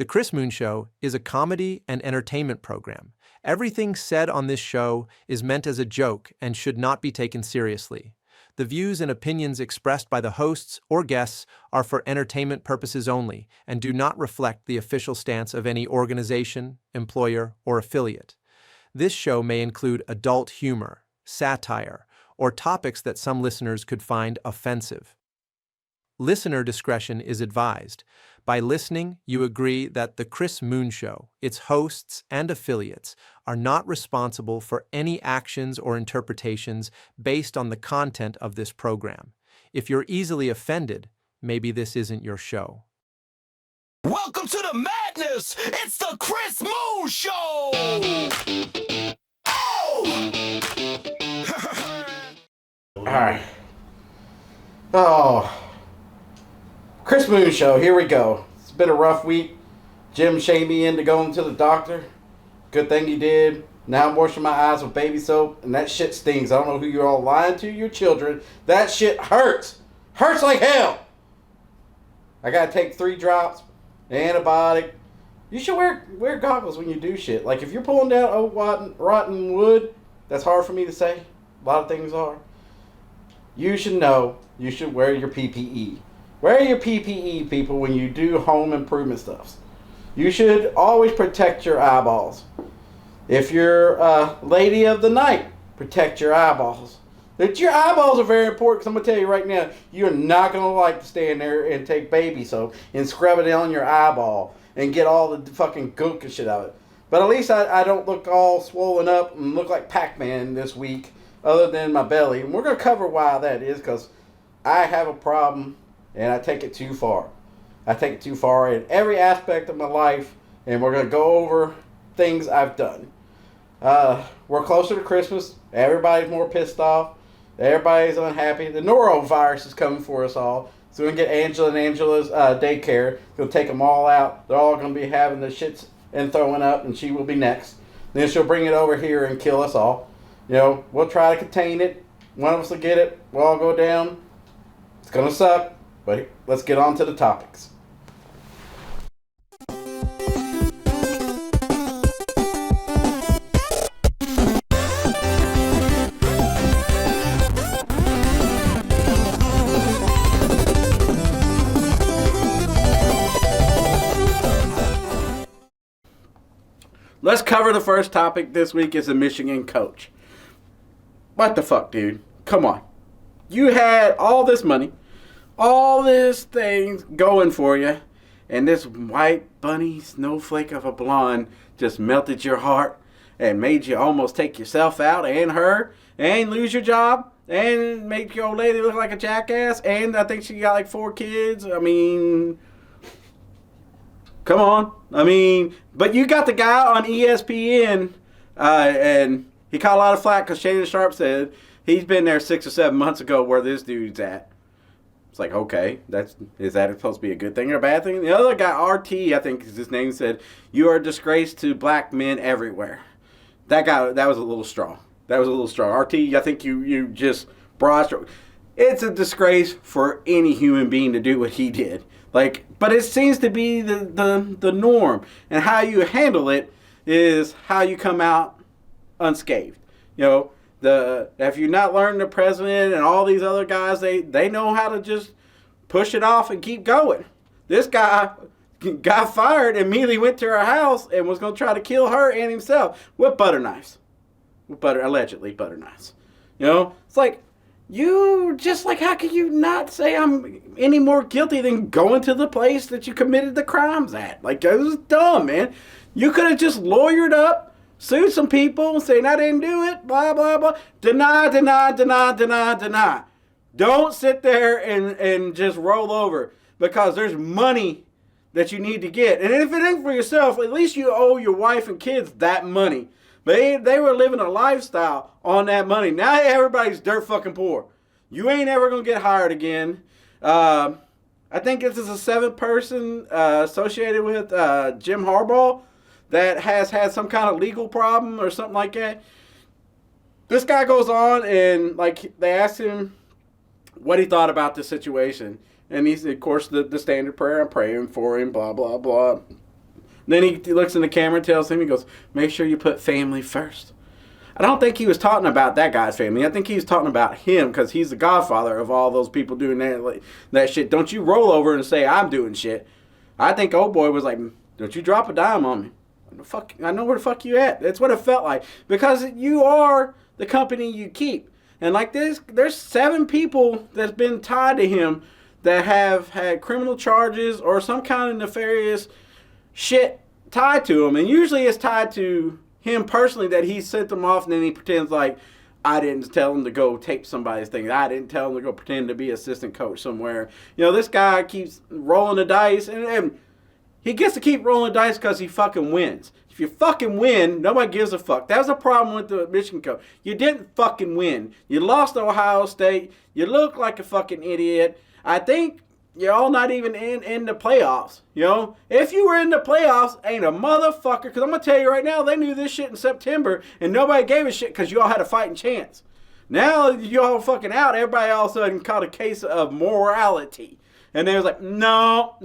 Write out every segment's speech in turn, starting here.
The Chris Moon Show is a comedy and entertainment program. Everything said on this show is meant as a joke and should not be taken seriously. The views and opinions expressed by the hosts or guests are for entertainment purposes only and do not reflect the official stance of any organization, employer, or affiliate. This show may include adult humor, satire, or topics that some listeners could find offensive. Listener discretion is advised. By listening, you agree that The Chris Moon Show, its hosts and affiliates, are not responsible for any actions or interpretations based on the content of this program. If you're easily offended, maybe this isn't your show. Welcome to the madness! It's the Chris Moon Show! Oh! Alright. Oh. Chris Moon Show, here we go. It's been a rough week. Jim shamed me into going to the doctor. Good thing he did. Now I'm washing my eyes with baby soap, and that shit stings. I don't know who you're all lying to, your children. That shit hurts. Hurts like hell. I gotta take 3 drops, antibiotic. You should wear goggles when you do shit. Like if you're pulling down old rotten wood, that's hard for me to say. A lot of things are. You should know you should wear your PPE. Wear your PPE, people, when you do home improvement stuff. You should always protect your eyeballs. If you're a lady of the night, protect your eyeballs. Your eyeballs are very important, because I'm going to tell you right now, you're not going to like to stand there and take baby soap and scrub it on your eyeball and get all the fucking gook and shit out of it. But at least I don't look all swollen up and look like Pac-Man this week, other than my belly. And we're going to cover why that is, because I have a problem. And I take it too far. I take it too far in every aspect of my life. And we're going to go over things I've done. We're closer to Christmas. Everybody's more pissed off. Everybody's unhappy. The norovirus is coming for us all. So we're going to get Angela and Angela's daycare. Going to take them all out. They're all going to be having the shits and throwing up. And she will be next. Then she'll bring it over here and kill us all. You know, we'll try to contain it. One of us will get it. We'll all go down. It's going to suck. But let's get on to the topics. Let's cover the first topic this week is a Michigan coach. What the fuck, dude? Come on. You had all this money. All this things going for you, and this white bunny snowflake of a blonde just melted your heart and made you almost take yourself out and her and lose your job and make your old lady look like a jackass, and I think she got like 4 kids. I mean, come on. I mean, but you got the guy on ESPN, and he caught a lot of flack because Shannon Sharp said he's been there 6 or 7 months ago where this dude's at. It's like, okay, is that supposed to be a good thing or a bad thing? The other guy, RT, I think is his name, said, you are a disgrace to black men everywhere. That was a little strong. That was a little strong. RT, I think you just broad stroke. It's a disgrace for any human being to do what he did. Like, but it seems to be the norm. And how you handle it is how you come out unscathed. You know, if you're not learning the president and all these other guys, they know how to just push it off and keep going. This guy got fired, immediately went to her house and was going to try to kill her and himself with butter knives. Allegedly butter knives. You know, it's like, how can you not say I'm any more guilty than going to the place that you committed the crimes at? Like, it was dumb, man. You could have just lawyered up, sued some people, saying I didn't do it, blah, blah, blah. Deny. Don't sit there and just roll over, because there's money that you need to get. And if it ain't for yourself, at least you owe your wife and kids that money. But they were living a lifestyle on that money. Now everybody's dirt fucking poor. You ain't ever going to get hired again. I think this is a 7th person associated with Jim Harbaugh that has had some kind of legal problem or something like that. This guy goes on and, like, they asked him what he thought about the situation. And he's, of course, the standard prayer, I'm praying for him, blah, blah, blah. Then he looks in the camera and tells him, he goes, make sure you put family first. I don't think he was talking about that guy's family. I think he was talking about him because he's the godfather of all those people doing that shit. Don't you roll over and say, I'm doing shit. I think old boy was like, don't you drop a dime on me. Fuck, I know where the fuck you at. That's what it felt like. Because you are the company you keep. And like this, there's 7 people that's been tied to him that have had criminal charges or some kind of nefarious shit tied to him. And usually it's tied to him personally, that he sent them off and then he pretends like, I didn't tell him to go tape somebody's thing. I didn't tell him to go pretend to be assistant coach somewhere. You know, this guy keeps rolling the dice, and he gets to keep rolling the dice because he fucking wins. If you fucking win, nobody gives a fuck. That was a problem with the Michigan coach. You didn't fucking win. You lost to Ohio State. You look like a fucking idiot. I think you're all not even in the playoffs. You know, if you were in the playoffs, ain't a motherfucker. Because I'm going to tell you right now, they knew this shit in September, and nobody gave a shit because you all had a fighting chance. Now you all fucking out. Everybody all of a sudden caught a case of morality. And they was like, no.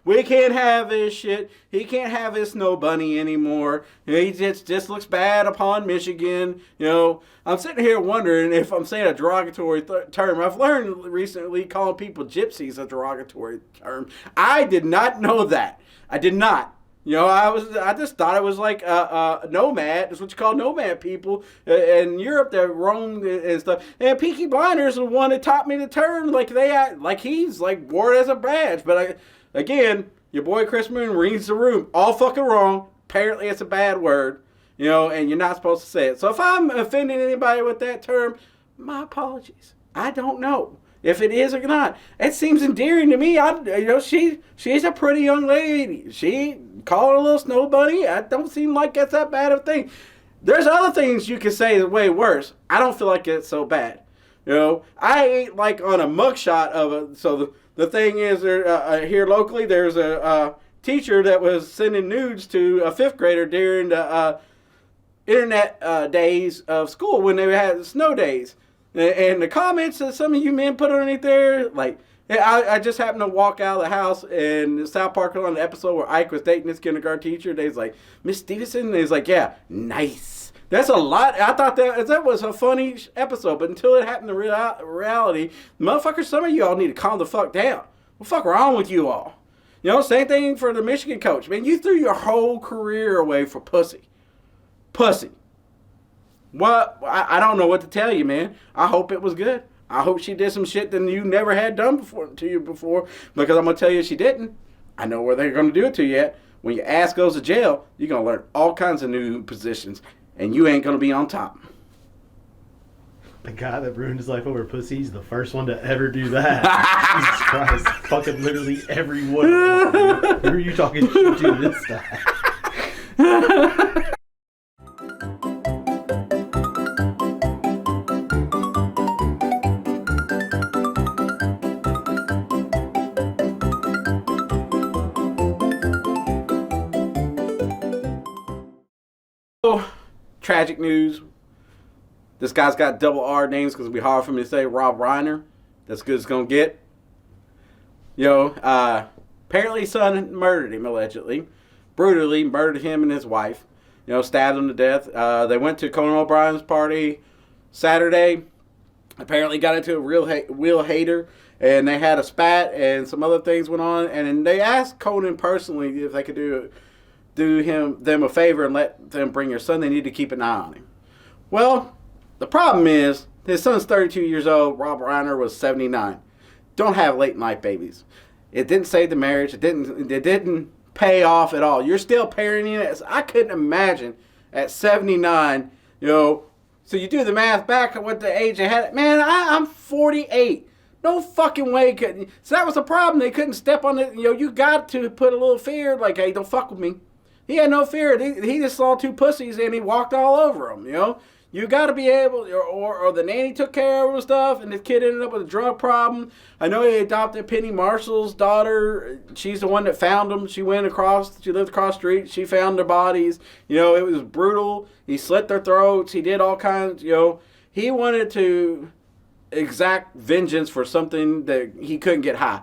We can't have this shit. He can't have his snow bunny anymore. He just looks bad upon Michigan. You know, I'm sitting here wondering if I'm saying a derogatory term. I've learned recently calling people gypsies a derogatory term. I did not know that. I did not. You know, I just thought it was like a nomad. That's what you call nomad people in Europe that roam and stuff. And Peaky Blinders was one that taught me the term. Like he's like wore it as a badge. But again, your boy Chris Moon reads the room all fucking wrong. Apparently, it's a bad word. You know, and you're not supposed to say it. So if I'm offending anybody with that term, my apologies. I don't know if it is or not. It seems endearing to me. She's a pretty young lady. She called her a little snow bunny. I don't seem like that's that bad of a thing. There's other things you could say is way worse. I don't feel like it's so bad. You know, I ain't like on a mugshot of it. So the thing is, here locally, there's a teacher that was sending nudes to a 5th grader during the internet days of school when they had snow days. And the comments that some of you men put underneath there, like, I just happened to walk out of the house in South Park on the episode where Ike was dating his kindergarten teacher. They was like, Miss Stevenson? And he's like, yeah, nice. That's a lot. I thought that was a funny episode, but until it happened in reality, motherfuckers, some of you all need to calm the fuck down. What the fuck wrong with you all? You know, same thing for the Michigan coach. Man, you threw your whole career away for pussy. Pussy. What? I don't know what to tell you, man. I hope it was good. I hope she did some shit that you never had done before, because I'm going to tell you she didn't. I know where they're going to do it to you at. When your ass goes to jail, you're going to learn all kinds of new positions, and you ain't going to be on top. The guy that ruined his life over pussy, he's the first one to ever do that. Jesus Christ. Fucking literally every one of them. Who are you talking shit to this time? Tragic news. This guy's got double R names because it'll be hard for me to say. Rob Reiner. That's good as it's going to get. Apparently his son murdered him, allegedly. Brutally murdered him and his wife. Stabbed him to death. They went to Conan O'Brien's party Saturday. Apparently got into a real hater. And they had a spat and some other things went on. And then they asked Conan personally if they could do them a favor and let them bring your son. They need to keep an eye on him. Well, the problem is his son's 32 years old. Rob Reiner was 79. Don't have late night babies. It didn't save the marriage. It didn't pay off at all. You're still parenting it. I couldn't imagine at 79. So you do the math back at what the age they had. Man, I'm 48. No fucking way. So that was the problem. They couldn't step on it. You got to put a little fear, like, hey, don't fuck with me. He had no fear. He just saw 2 pussies and he walked all over them, You got to be able, or the nanny took care of him and stuff, and the kid ended up with a drug problem. I know he adopted Penny Marshall's daughter. She's the one that found them. She lived across the street. She found their bodies. It was brutal. He slit their throats. He did all kinds, He wanted to exact vengeance for something that he couldn't get high.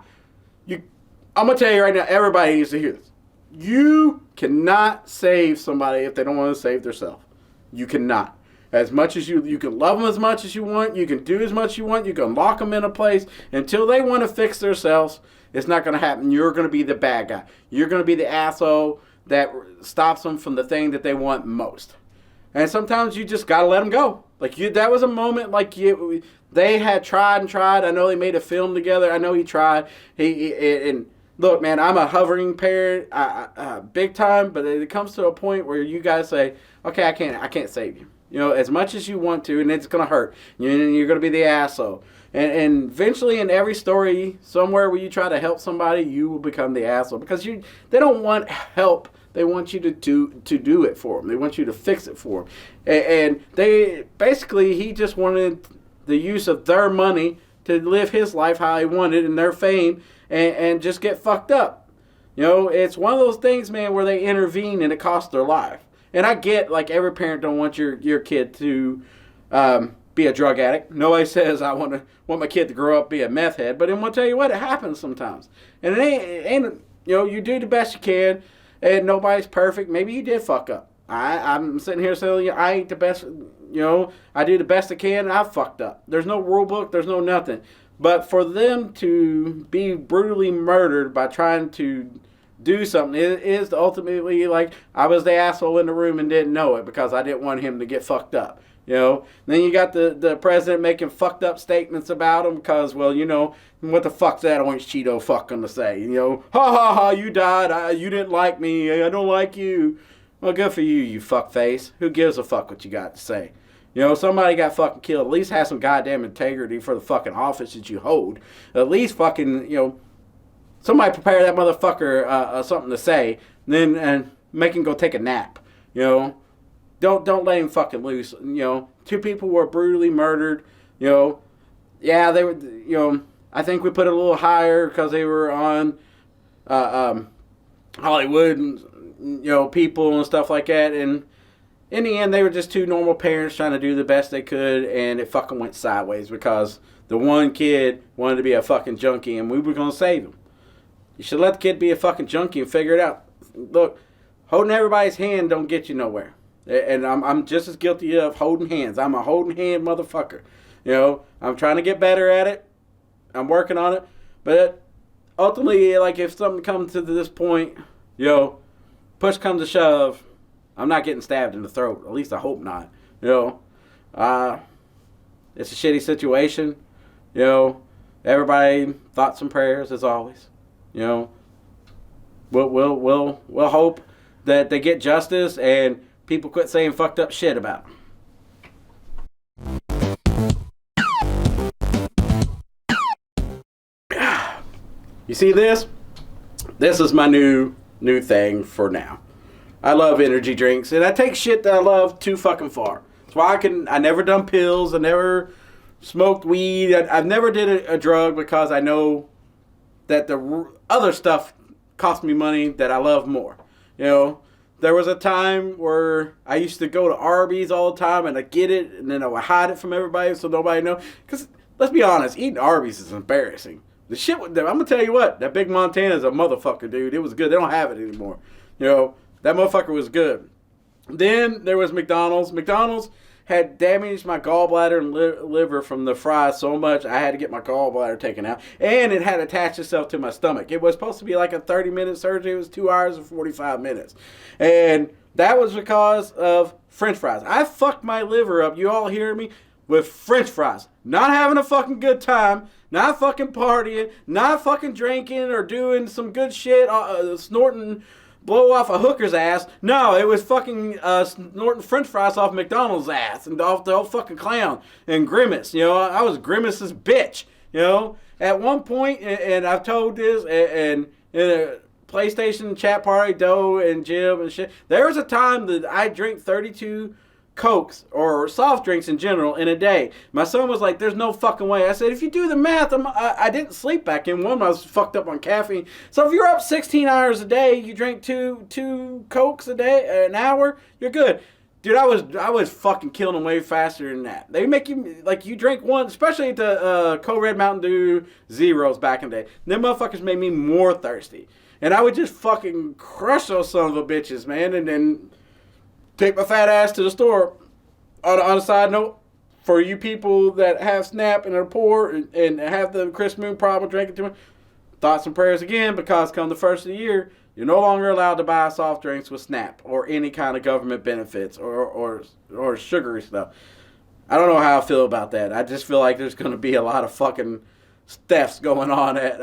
I'm going to tell you right now, everybody needs to hear this. You cannot save somebody if they don't want to save themselves. You cannot. As much as you can love them as much as you want, you can do as much as you want, you can lock them in a place until they want to fix themselves. It's not going to happen. You're going to be the bad guy. You're going to be the asshole that stops them from the thing that they want most. And sometimes you just got to let them go. Like that was a moment they had tried and tried. I know they made a film together. I know he tried. And look, man, I'm a hovering parent, big time. But it comes to a point where you guys say, okay, I can't save you. As much as you want to, and it's gonna hurt. You're gonna be the asshole. And eventually, in every story, somewhere where you try to help somebody, you will become the asshole because they don't want help. They want you to do it for them. They want you to fix it for them. And he just wanted the use of their money to live his life how he wanted and their fame and just get fucked up. It's one of those things, man, where they intervene and it costs their life. And I get, like, every parent don't want your kid to be a drug addict. Nobody says I want my kid to grow up be a meth head. But I'm going to tell you what, it happens sometimes. And it ain't you do the best you can. And nobody's perfect. Maybe you did fuck up. I'm sitting here saying I ain't the best. I do the best I can. And I fucked up. There's no rule book. There's no nothing. But for them to be brutally murdered by trying to do something is ultimately like I was the asshole in the room and didn't know it because I didn't want him to get fucked up. Then you got the president making fucked up statements about him because, well, what the fuck's that orange Cheeto fuck gonna say? Ha ha ha, you died. You didn't like me. I don't like you. Well, good for you fuck face. Who gives a fuck what you got to say? Somebody got fucking killed. At least have some goddamn integrity for the fucking office that you hold. At least fucking, somebody prepare that motherfucker something to say, and make him go take a nap. Don't let him fucking loose. 2 people were brutally murdered. Yeah, they were. I think we put it a little higher because they were on Hollywood and people and stuff like that. And in the end, they were just 2 normal parents trying to do the best they could, and it fucking went sideways because the one kid wanted to be a fucking junkie, and we were gonna save him. You should let the kid be a fucking junkie and figure it out. Look, holding everybody's hand don't get you nowhere. And I'm just as guilty of holding hands. I'm a holding hand motherfucker. I'm trying to get better at it. I'm working on it. But ultimately, like, if something comes to this point, push comes to shove, I'm not getting stabbed in the throat. At least I hope not. It's a shitty situation. Everybody thoughts and prayers as always. We'll hope that they get justice and people quit saying fucked up shit about them. You see this? This is my new thing for now. I love energy drinks, and I take shit that I love too fucking far. That's why I never done pills. I never smoked weed. I've never did a drug because I know that the other stuff cost me money that I love more. There was a time where I used to go to Arby's all the time and I get it and then I would hide it from everybody so nobody know. Because let's be honest, eating Arby's is embarrassing. The shit, I'm going to tell you what, that Big Montana is a motherfucker, dude. It was good. They don't have it anymore. That motherfucker was good. Then there was McDonald's. McDonald's had damaged my gallbladder and liver from the fries so much I had to get my gallbladder taken out. And it had attached itself to my stomach. It was supposed to be like a 30-minute surgery. It was 2 hours and 45 minutes. And that was because of French fries. I fucked my liver up, you all hear me, with French fries. Not having a fucking good time. Not fucking partying. Not fucking drinking or doing some good shit. Snorting blow off a hooker's ass. No, it was fucking snorting French fries off McDonald's ass and off the old fucking clown and Grimace. I was Grimace's bitch. At one point, and I've told this, and in a PlayStation chat party, Doe and Jim and shit, there was a time that I drank 32 Cokes or soft drinks in general in a day. My son was like, there's no fucking way. I said, if you do the math, I didn't sleep back in one. I was fucked up on caffeine. So if you're up 16 hours a day, you drink two Cokes a day, an hour, you're good. Dude, I was fucking killing them way faster than that. They make you, like, you drink one, especially the Code Red Mountain Dew Zeros back in the day. Them motherfuckers made me more thirsty. And I would just fucking crush those son of a bitches, man, and then take my fat ass to the store. On a side note, for you people that have SNAP and are poor and have the Chris Moon problem drinking too much, thoughts and prayers again, because come the first of the year, you're no longer allowed to buy soft drinks with SNAP or any kind of government benefits or sugary stuff. I don't know how I feel about that. I just feel like there's going to be a lot of fucking thefts going on at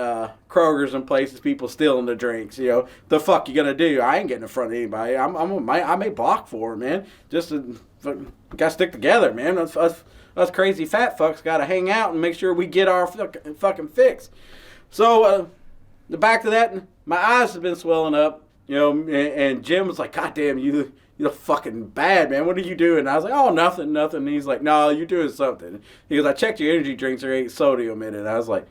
Kroger's and places, people stealing the drinks. You know, the fuck you gonna do? I ain't getting in front of anybody. I may block for it, man. Just gotta stick together, man. Us crazy fat fucks gotta hang out and make sure we get our fucking fix. So back to that, my eyes have been swelling up, you know, and Jim was like, God damn, you're fucking bad, man. What are you doing? And I was like, oh, nothing. And he's like, no, you're doing something. He goes, I checked your energy drinks, there ain't sodium in it. And I was like,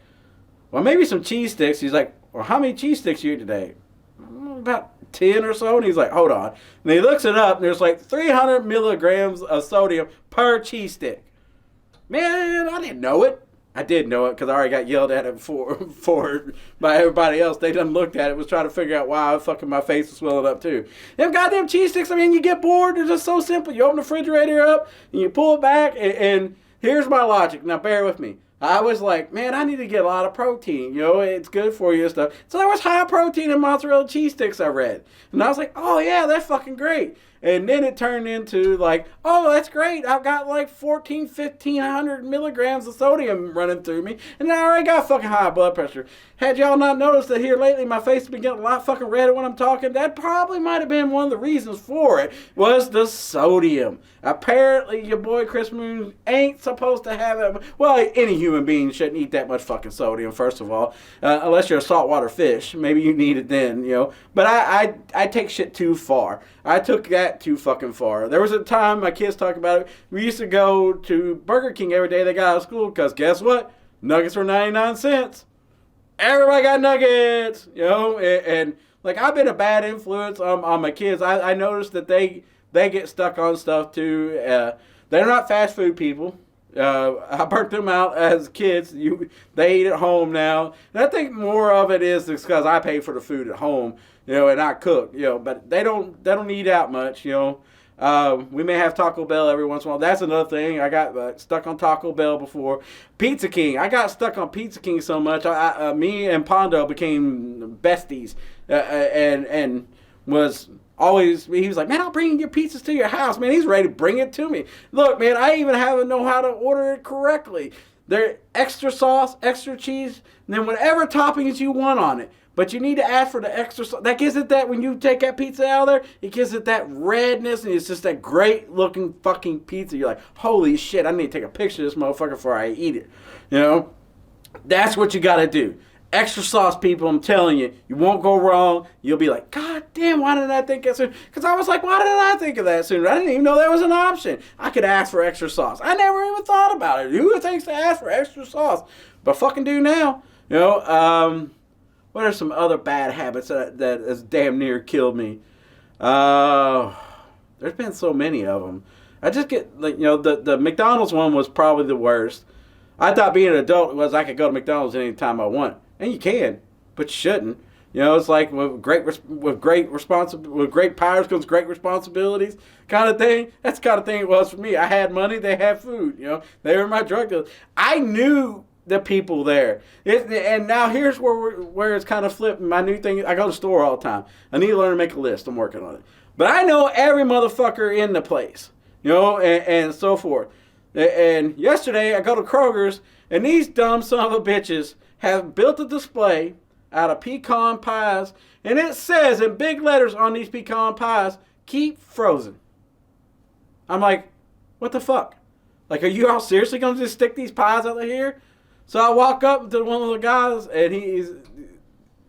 well, maybe some cheese sticks. He's like, well, how many cheese sticks you eat today? About 10 or so. And he's like, hold on. And he looks it up, and there's like 300 milligrams of sodium per cheese stick. Man, I didn't know it. I did know it because I already got yelled at it for by everybody else. They done looked at it, was trying to figure out why fucking my face was swelling up too. Them goddamn cheese sticks, I mean, you get bored. They're just so simple. You open the refrigerator up and you pull it back, and here's my logic. Now bear with me. I was like, man, I need to get a lot of protein. You know, it's good for you and stuff. So there was high protein in mozzarella cheese sticks, I read. And I was like, oh yeah, that's fucking great. And then it turned into like, oh, that's great. I've got like 1,500 milligrams of sodium running through me. And I already got fucking high blood pressure. Had y'all not noticed that here lately my face has been getting a lot fucking redder when I'm talking? That probably might have been one of the reasons for it, was the sodium. Apparently your boy Chris Moon ain't supposed to have it. Well, any human being shouldn't eat that much fucking sodium, first of all. Unless you're a saltwater fish. Maybe you need it then, you know. But I take shit too far. I took that too fucking far. There was a time my kids talk about it. We used to go to Burger King every day they got out of school because guess what? Nuggets were 99 cents. Everybody got nuggets, you know. And like I've been a bad influence on my kids. I noticed that they get stuck on stuff too. They're not fast food people. I burnt them out as kids. They eat at home now. And I think more of it is because I pay for the food at home, you know, and I cook, you know, but they don't eat out much, you know. We may have Taco Bell every once in a while. That's another thing. I got stuck on Taco Bell before. Pizza King. I got stuck on Pizza King so much. Me and Pondo became besties, and was always, he was like, man, I'll bring your pizzas to your house. Man, he's ready to bring it to me. Look, man, I even haven't know how to order it correctly. They're extra sauce, extra cheese, and then whatever toppings you want on it. But you need to ask for the extra sauce. That gives it that, when you take that pizza out of there, it gives it that redness, and it's just that great looking fucking pizza. You're like, holy shit, I need to take a picture of this motherfucker before I eat it. You know? That's what you gotta do. Extra sauce, people, I'm telling you, you won't go wrong. You'll be like, God damn, why didn't I think of that sooner? Because I was like, why didn't I think of that sooner? I didn't even know that was an option. I could ask for extra sauce. I never even thought about it. Who thinks to ask for extra sauce? But fucking do now. You know, what are some other bad habits that has damn near killed me? There's been so many of them. I just get, like, you know, the McDonald's one was probably the worst. I thought being an adult was I could go to McDonald's anytime I want. And you can, but you shouldn't. You know, it's like with great powers comes great responsibilities kind of thing. That's the kind of thing it was for me. I had money, they had food. You know, they were my drug dealers. I knew the people there. And now here's where it's kind of flipped. My new thing, I go to the store all the time. I need to learn to make a list. I'm working on it. But I know every motherfucker in the place, you know, and so forth. And yesterday I go to Kroger's, and these dumb son of a bitches have built a display out of pecan pies, and it says in big letters on these pecan pies, keep frozen. I'm like, what the fuck? Like, are you all seriously going to just stick these pies out of here? So I walk up to one of the guys, and he's a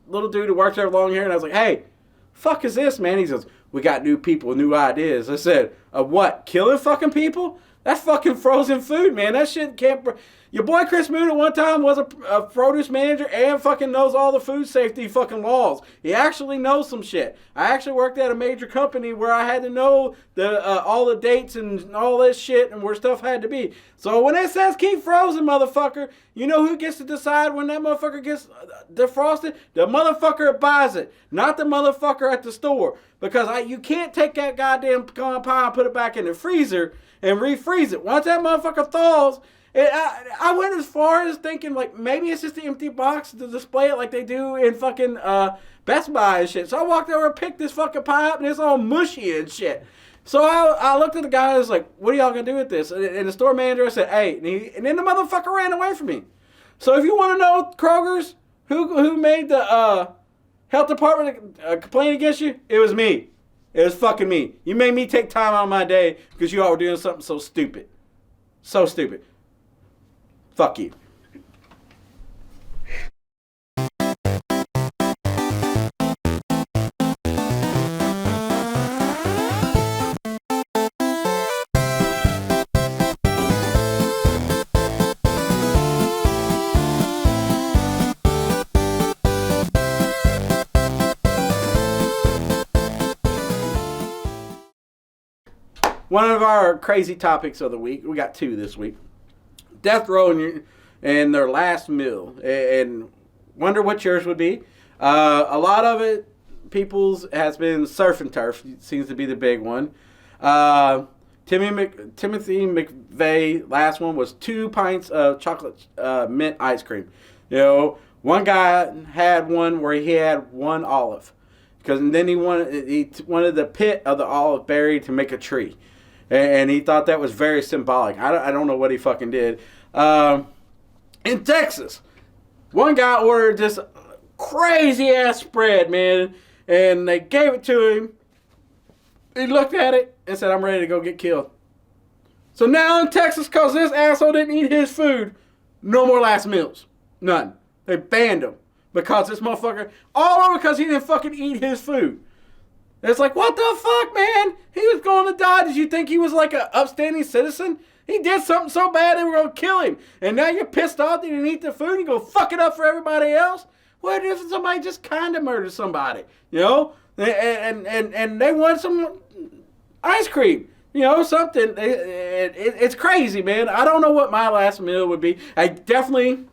little dude who works there with long hair, and I was like, hey, fuck is this, man? He says, we got new people, new ideas. I said, what, killing fucking people? That's fucking frozen food, man. That shit can't... Your boy Chris Moon at one time was a produce manager and fucking knows all the food safety fucking laws. He actually knows some shit. I actually worked at a major company where I had to know all the dates and all this shit and where stuff had to be. So when it says keep frozen, motherfucker, you know who gets to decide when that motherfucker gets defrosted? The motherfucker that buys it, not the motherfucker at the store. Because you can't take that goddamn pecan pie and put it back in the freezer and refreeze it. Once that motherfucker thaws, I went as far as thinking, like, maybe it's just an empty box to display it like they do in fucking Best Buy and shit. So I walked over and picked this fucking pie up, and it's all mushy and shit. So I looked at the guy and was like, what are y'all going to do with this? And the store manager said, hey. And then the motherfucker ran away from me. So if you want to know, Kroger's, who made the health department complain against you, it was me. It was fucking me. You made me take time out of my day because you all were doing something so stupid. So stupid. Fuck you. One of our crazy topics of the week, we got two this week. Death row and their last meal, and wonder what yours would be. A lot of it, people's has been surf and turf. Seems to be the big one. Timothy McVeigh, last one was 2 pints of chocolate mint ice cream. You know, one guy had one where he had 1 olive, and then he wanted the pit of the olive berry to make a tree. And he thought that was very symbolic. I don't know what he fucking did. In Texas, one guy ordered this crazy-ass spread, man. And they gave it to him. He looked at it and said, I'm ready to go get killed. So now in Texas, because this asshole didn't eat his food, no more last meals. None. They banned him. Because this motherfucker, all over because he didn't fucking eat his food. It's like, what the fuck, man? He was going to die. Did you think he was like an upstanding citizen? He did something so bad they were going to kill him. And now you're pissed off that he didn't eat the food and you go fuck it up for everybody else? What if somebody just kind of murdered somebody? You know? And they want some ice cream. You know, something. It's crazy, man. I don't know what my last meal would be. I definitely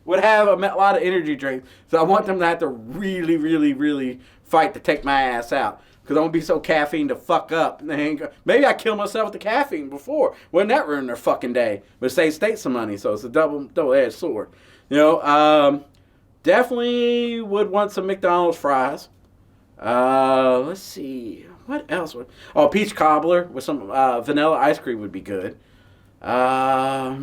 would have a lot of energy drinks. So I want them to have to really, really, really fight to take my ass out. Because I'm going to be so caffeine to fuck up. Maybe I killed myself with the caffeine before. Wouldn't that ruin their fucking day? But it saves state some money, so it's a double-edged sword. You know, definitely would want some McDonald's fries. Let's see. What else? Peach cobbler with some vanilla ice cream would be good. I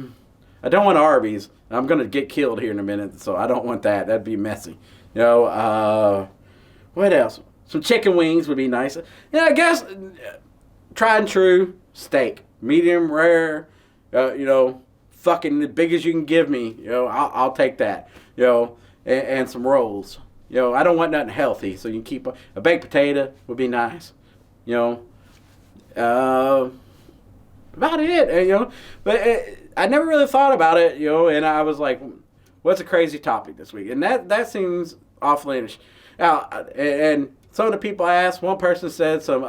don't want Arby's. I'm going to get killed here in a minute, so I don't want that. That'd be messy. You know, what else? Some chicken wings would be nice. Yeah, I guess tried and true steak. Medium rare, you know, fucking the big as you can give me. You know, I'll take that. You know, and some rolls. You know, I don't want nothing healthy, so you can keep a baked potato would be nice. You know, about it. You know, but I never really thought about it. You know, and I was like, what's a crazy topic this week? And that seems awfully. Now, and some of the people I asked, one person said some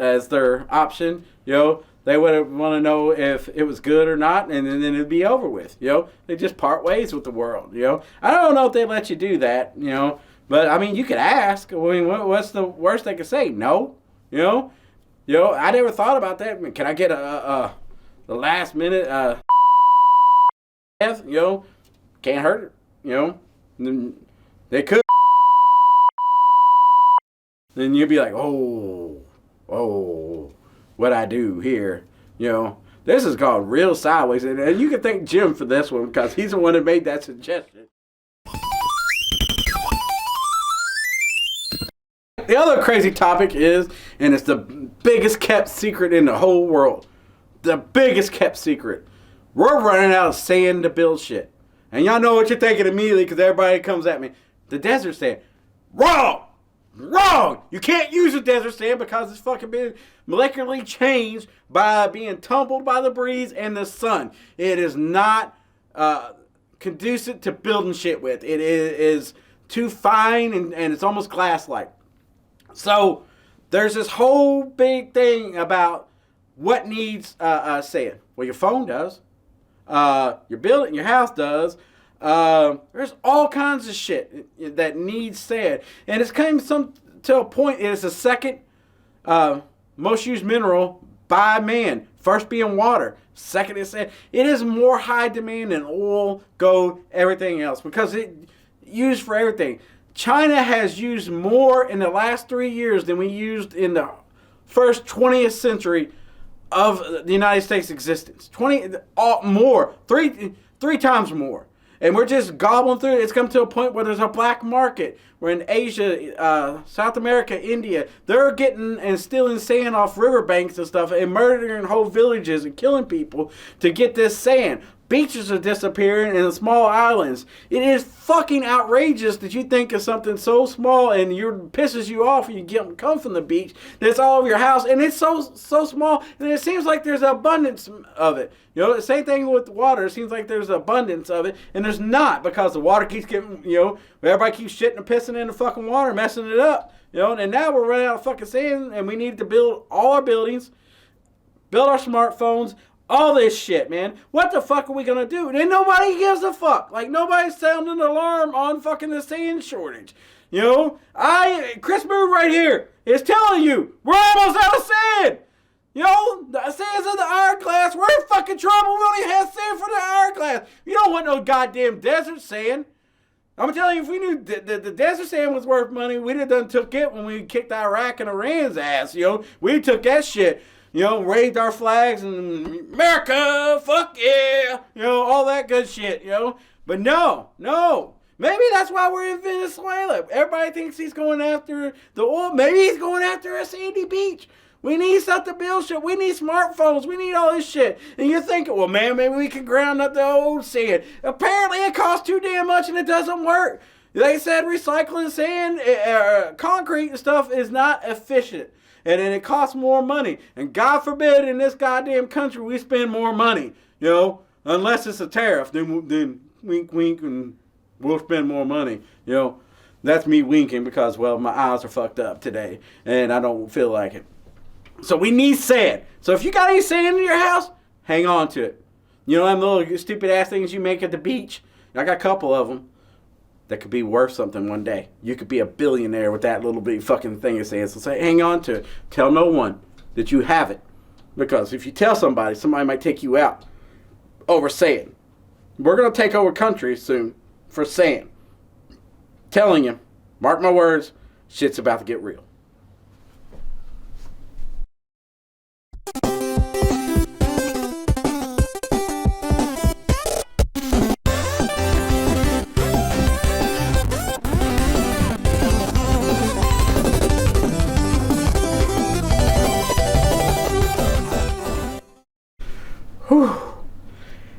as their option. You know, they would want to know if it was good or not, and then it'd be over with. You know, they just part ways with the world. You know, I don't know if they let you do that. You know, but I mean, you could ask. I mean, what's the worst they could say? No. You know, I never thought about that. I mean, can I get the last minute death? You know, can't hurt it. You know, they could. Then you'd be like, oh, what I do here? You know, this is called real sideways. And you can thank Jim for this one because he's the one that made that suggestion. The other crazy topic is, and it's the biggest kept secret in the whole world. The biggest kept secret. We're running out of sand to build shit. And y'all know what you're thinking immediately because everybody comes at me. The desert sand. Wrong! Wrong! You can't use a desert sand because it's fucking been molecularly changed by being tumbled by the breeze and the sun. It is not conducive to building shit with. It is too fine and it's almost glass-like. So there's this whole big thing about what needs sand. Well, your phone does. Your building, your house does. There's all kinds of shit that needs sand. And it's came to a point, it is the second most used mineral by man. First being water. Second is sand. It is more high demand than oil, gold, everything else. Because it used for everything. China has used more in the last 3 years than we used in the first 20th century of the United States' existence. More. Three times more. And we're just gobbling through it. It's come to a point where there's a black market. We're in Asia, South America, India. They're getting and stealing sand off riverbanks and stuff and murdering whole villages and killing people to get this sand. Beaches are disappearing in small islands. It is fucking outrageous that you think of something so small and it pisses you off when you come from the beach that's all over your house, and it's so small, and it seems like there's an abundance of it. You know, the same thing with water. It seems like there's an abundance of it, and there's not, because the water keeps getting, everybody keeps shitting and pissing in the fucking water, messing it up. And now we're running out of fucking sand, and we need to build all our buildings, build our smartphones, all this shit, man. What the fuck are we gonna do? And nobody gives a fuck. Like, nobody's sounding an alarm on fucking the sand shortage. Chris Moon right here is telling you, we're almost out of sand. The sand's in the hourglass. We're in fucking trouble. We only have sand for the hourglass. You don't want no goddamn desert sand. I'm telling you, if we knew the desert sand was worth money, we'd have done took it when we kicked Iraq and Iran's ass. We took that shit. Waved our flags and America, fuck yeah, all that good shit, But no. Maybe that's why we're in Venezuela. Everybody thinks he's going after the oil. Maybe he's going after a sandy beach. We need something to build shit. We need smartphones. We need all this shit. And you're thinking, well, man, maybe we can ground up the old sand. Apparently it costs too damn much and it doesn't work. They said recycling sand, concrete and stuff is not efficient. And then it costs more money. And God forbid in this goddamn country we spend more money. Unless it's a tariff, then wink, wink, and we'll spend more money. That's me winking because, well, my eyes are fucked up today. And I don't feel like it. So we need sand. So if you got any sand in your house, hang on to it. Them little stupid ass things you make at the beach? I got a couple of them. That could be worth something one day. You could be a billionaire with that little bitty fucking thing of sand. So say, hang on to it. Tell no one that you have it. Because if you tell somebody might take you out over sand. We're going to take over countries soon for sand. Telling you, mark my words, shit's about to get real.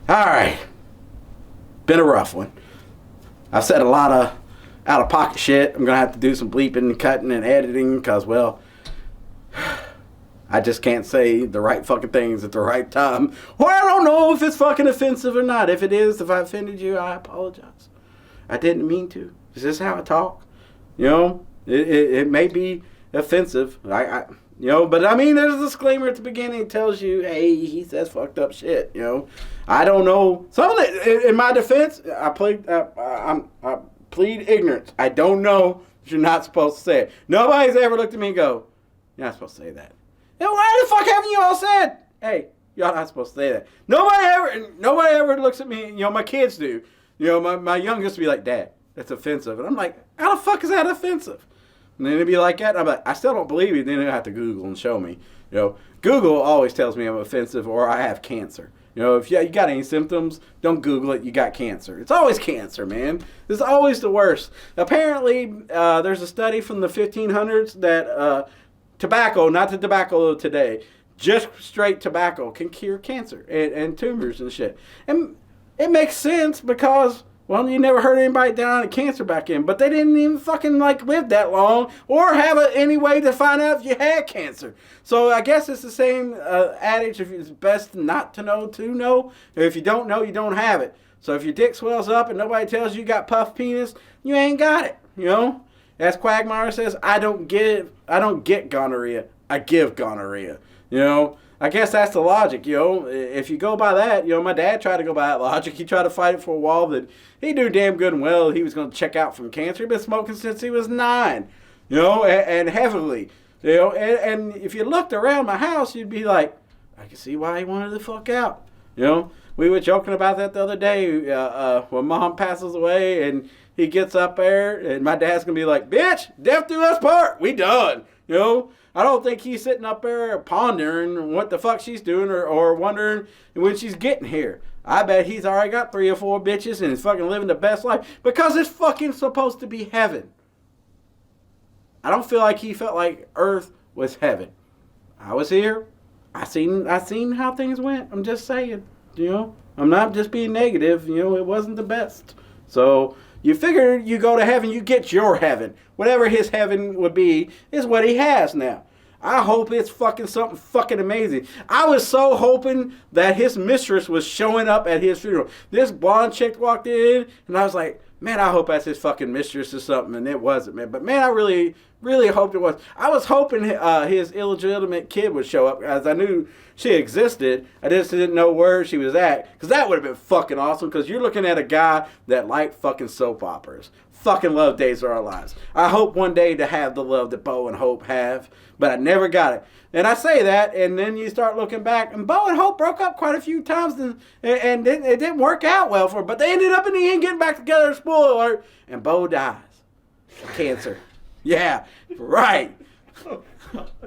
Alright. Been a rough one. I've said a lot of out-of-pocket shit. I'm going to have to do some bleeping and cutting and editing because, well, I just can't say the right fucking things at the right time. Or I don't know if it's fucking offensive or not. If it is, if I offended you, I apologize. I didn't mean to. It's just how I talk. It may be offensive. But I mean, there's a disclaimer at the beginning that tells you, hey, he says fucked up shit, I don't know. Some of it, in my defense, I plead ignorance. I don't know that you're not supposed to say it. Nobody's ever looked at me and go, you're not supposed to say that. And why the fuck haven't you all said, hey, y'all not supposed to say that? Nobody ever looks at me, my kids do. My youngest will be like, Dad, that's offensive. And I'm like, how the fuck is that offensive? And then it'd be like that. And I'm like, I still don't believe you. Then you have to Google and show me. Google always tells me I'm offensive or I have cancer. If you got any symptoms, don't Google it. You got cancer. It's always cancer, man. It's always the worst. Apparently, there's a study from the 1500s that tobacco, not the tobacco of today, just straight tobacco can cure cancer and tumors and shit. And it makes sense because, Well, you never heard anybody die of cancer back then, but they didn't even fucking like live that long or have any way to find out if you had cancer. So I guess it's the same adage: if it's best not to know. If you don't know, you don't have it. So if your dick swells up and nobody tells you got puff penis, you ain't got it. You know, as Quagmire says, I don't get gonorrhea. I give gonorrhea. You know. I guess that's the logic, you know. If you go by that, you know, my dad tried to go by that logic. He tried to fight it for a while, that he knew damn good and well he was going to check out from cancer. He'd been smoking since he was 9, you know, and heavily, you know. And if you looked around my house, you'd be like, I can see why he wanted to fuck out, you know. We were joking about that the other day when Mom passes away and he gets up there and my dad's going to be like, bitch, death do us part. We done, you know. I don't think he's sitting up there pondering what the fuck she's doing or wondering when she's getting here. I bet he's already got 3 or 4 bitches and is fucking living the best life because it's fucking supposed to be heaven. I don't feel like he felt like Earth was heaven. I was here. I seen how things went. I'm just saying, you know. I'm not just being negative. You know, it wasn't the best. So you figure you go to heaven, you get your heaven. Whatever his heaven would be is what he has now. I hope it's fucking something fucking amazing. I was so hoping that his mistress was showing up at his funeral. This blonde chick walked in, and I was like, man, I hope that's his fucking mistress or something, and it wasn't, man. But, man, I really, really hoped it was. I was hoping his illegitimate kid would show up, as I knew she existed. I just didn't know where she was at, because that would have been fucking awesome, because you're looking at a guy that liked fucking soap operas. Fucking love Days of Our Lives. I hope one day to have the love that Bo and Hope have, but I never got it. And I say that, and then you start looking back, and Bo and Hope broke up quite a few times, and it didn't work out well for them, but they ended up in the end getting back together, spoiler alert, and Bo dies. Cancer. Yeah, right.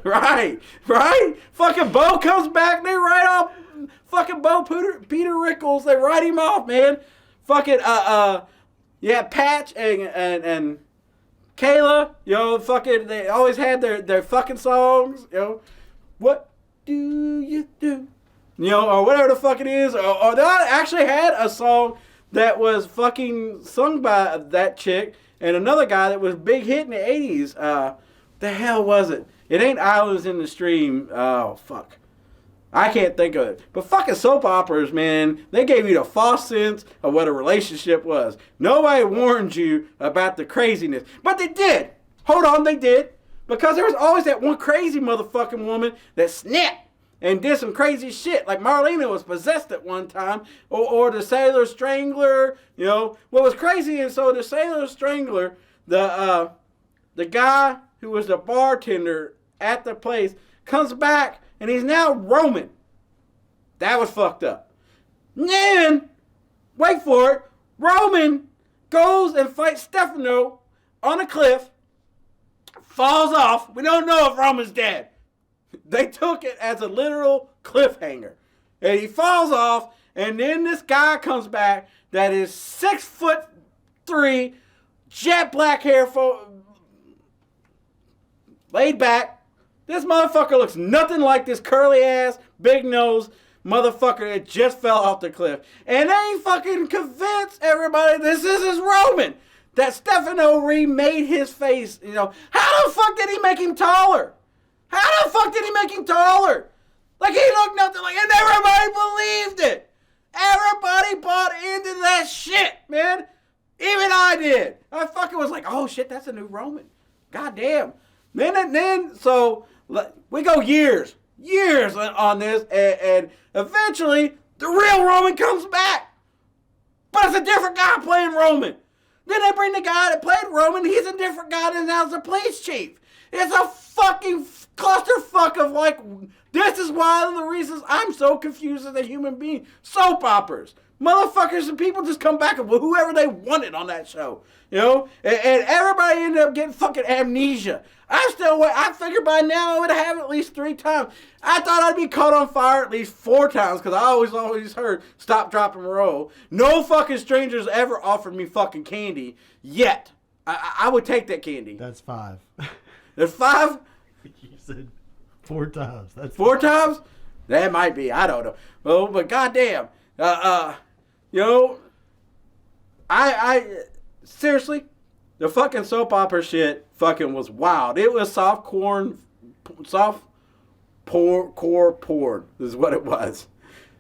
Right. Fucking Bo comes back, they write off fucking Bo Peter Rickles, they write him off, man. Fucking, yeah, Patch and Kayla, you know, fucking, they always had their fucking songs, you know. What do you do? You know, or whatever the fuck it is. Or they actually had a song that was fucking sung by that chick and another guy that was big hit in the 80s. The hell was it? It ain't Islands in the Stream. Oh, fuck. I can't think of it. But fucking soap operas, man, they gave you the false sense of what a relationship was. Nobody warned you about the craziness. But they did. Hold on, they did. Because there was always that one crazy motherfucking woman that snapped and did some crazy shit. Like Marlena was possessed at one time. Or the Sailor Strangler, you know. What was crazy is, so the Sailor Strangler, the guy who was the bartender at the place, comes back and he's now Roman. That was fucked up. Then, wait for it, Roman goes and fights Stefano on a cliff, falls off. We don't know if Roman's dead. They took it as a literal cliffhanger. And he falls off, and then this guy comes back that is 6'3", jet black hair, laid back. This motherfucker looks nothing like this curly ass, big nose motherfucker that just fell off the cliff. And they fucking convinced everybody this is Roman. That Stefano remade his face. You know, how the fuck did he make him taller? How the fuck did he make him taller? Like, he looked nothing like, and everybody believed it. Everybody bought into that shit, man. Even I did. I fucking was like, oh shit, that's a new Roman. Goddamn. Then, so we go years on this, and eventually the real Roman comes back. But it's a different guy playing Roman. Then they bring the guy that played Roman, he's a different guy than now the police chief. It's a fucking clusterfuck of like, this is one of the reasons I'm so confused as a human being. Soap operas. Motherfuckers and people just come back with whoever they wanted on that show. You know? And everybody ended up getting fucking amnesia. I figured by now I would have at least 3 times. I thought I'd be caught on fire at least 4 times because I always heard stop, drop, and roll. No fucking strangers ever offered me fucking candy yet. I would take that candy. That's 5. There's 5? You said 4 times. That's 4 times? That might be. I don't know. Oh, but goddamn. You know, I seriously, the fucking soap opera shit fucking was wild. It was soft core porn is what it was.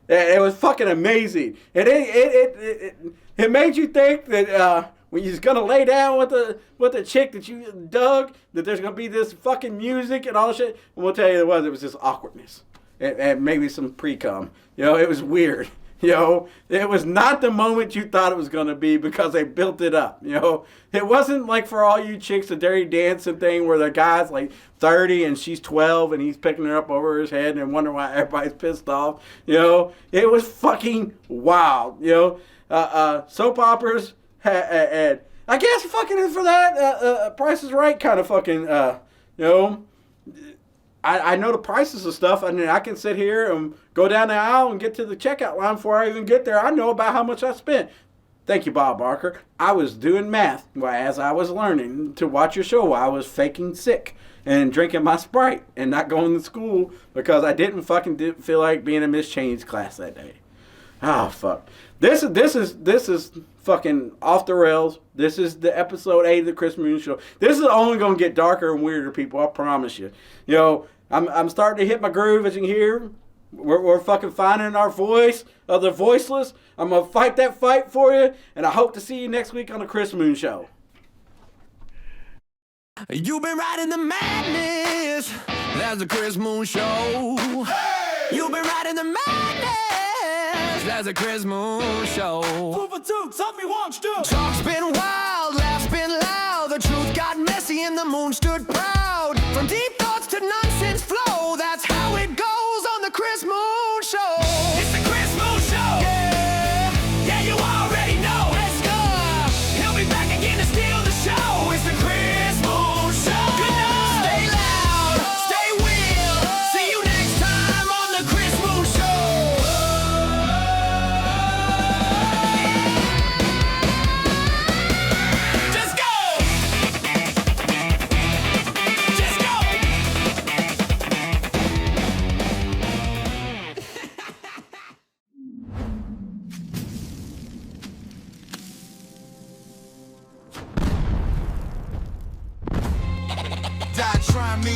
It was fucking amazing. It made you think that when you're gonna lay down with the chick that you dug, that there's gonna be this fucking music and all that shit. And we'll tell you it was just awkwardness and maybe some pre-cum. It was weird. It was not the moment you thought it was going to be because they built it up. It wasn't like for all you chicks the Dirty Dancing thing where the guy's like 30 and she's 12 and he's picking her up over his head and wondering why everybody's pissed off. It was fucking wild. Soap operas had, I guess fucking for that, Price is Right kind of fucking, I know the prices of stuff. I mean, I can sit here and go down the aisle and get to the checkout line before I even get there. I know about how much I spent. Thank you, Bob Barker. I was doing math as I was learning to watch your show while I was faking sick and drinking my Sprite and not going to school because I didn't feel like being in Miss Chaney's class that day. Oh, fuck. This is fucking off the rails. This is the episode 8 of the Chris Moon Show. This is only going to get darker and weirder, people. I promise you. I'm starting to hit my groove, as you can hear. We're fucking finding our voice of the voiceless. I'm going to fight that fight for you, and I hope to see you next week on the Chris Moon Show. You've been riding the madness. That's the Chris Moon Show. Hey! You've been riding the madness. That's the Chris Moon Show. 2 for 2, something you want to do. Talk's been wild, laughs been loud. The truth got messy and the moon stood proud. From deep thoughts to nonsense flow, that's how it goes on the Chris Moon Show. It's the Chris Moon Show. Yeah, you already know. Let's go. He'll be back again to steal the show. It's the Chris Moon Show. Good night. Stay loud, stay real. See you next time on the Chris Moon Show. Just go. Just go. Die trying me